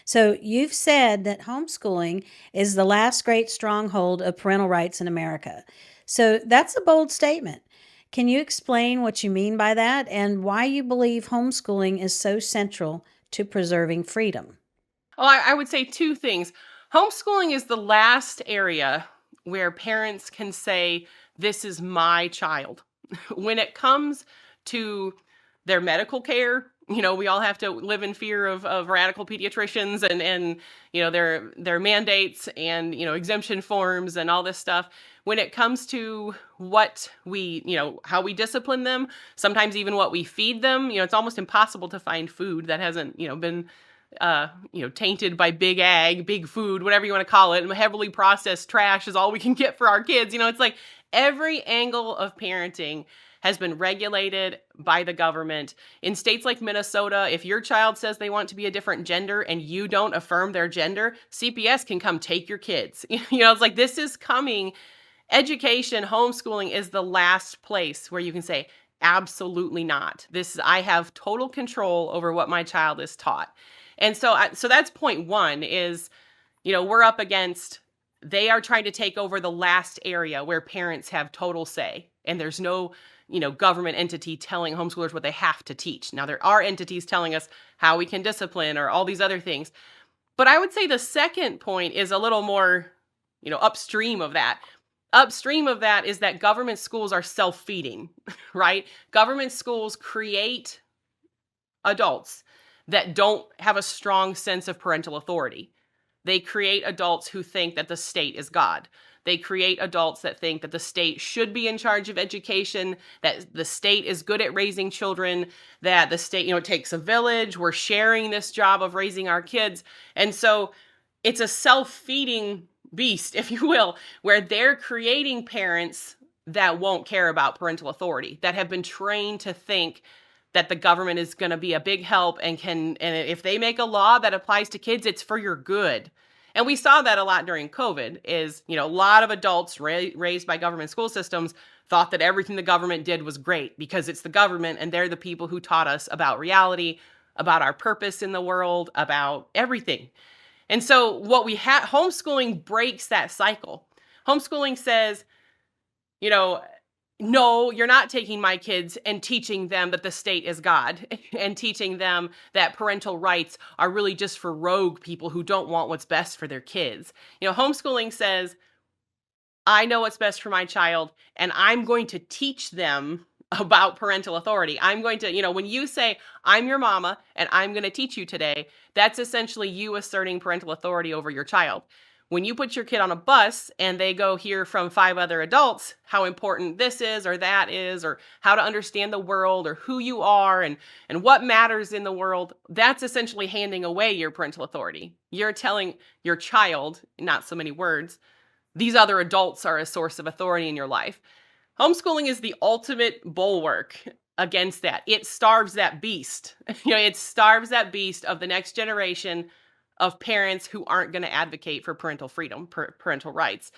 So you've said that homeschooling is the last great stronghold of parental rights in America. So that's a bold statement. Can you explain what you mean by that and why you believe homeschooling is so central to preserving freedom? Well, I would say two things. Homeschooling is the last area where parents can say, "This is my child." When it comes to their medical care, we all have to live in fear of radical pediatricians and their mandates and exemption forms and all this stuff. When it comes to what we, how we discipline them, sometimes even what we feed them, it's almost impossible to find food that hasn't, been tainted by big ag, big food, whatever you want to call it, and heavily processed trash is all we can get for our kids. It's like every angle of parenting has been regulated by the government. In states like Minnesota, if your child says they want to be a different gender and you don't affirm their gender, CPS can come take your kids. It's like this is coming. Education, homeschooling is the last place where you can say, absolutely not. I have total control over what my child is taught. And so that's point one is, we're up against, they are trying to take over the last area where parents have total say. And there's no, government entity telling homeschoolers what they have to teach. Now, there are entities telling us how we can discipline or all these other things. But I would say the second point is a little more, upstream of that. Upstream of that is that government schools are self-feeding, right? Government schools create adults that don't have a strong sense of parental authority. They create adults who think that the state is God. They create adults that think that the state should be in charge of education, that the state is good at raising children, that the state, it takes a village. We're sharing this job of raising our kids. And so it's a self-feeding beast, if you will, where they're creating parents that won't care about parental authority, that have been trained to think that the government is going to be a big help and if they make a law that applies to kids, it's for your good. And we saw that a lot during COVID is, a lot of adults raised by government school systems thought that everything the government did was great because it's the government and they're the people who taught us about reality, about our purpose in the world, about everything. And so what we have, homeschooling breaks that cycle. Homeschooling says, you know, no, you're not taking my kids and teaching them that the state is God and teaching them that parental rights are really just for rogue people who don't want what's best for their kids. Homeschooling says, I know what's best for my child and I'm going to teach them about parental authority. I'm going to, when you say, I'm your mama and I'm going to teach you today, that's essentially you asserting parental authority over your child. When you put your kid on a bus and they go hear from 5 other adults how important this is or that is, or how to understand the world or who you are and what matters in the world, that's essentially handing away your parental authority. You're telling your child, not so many words, these other adults are a source of authority in your life. Homeschooling is the ultimate bulwark against that. It starves that beast. It starves that beast of the next generation of parents who aren't going to advocate for parental freedom, parental rights.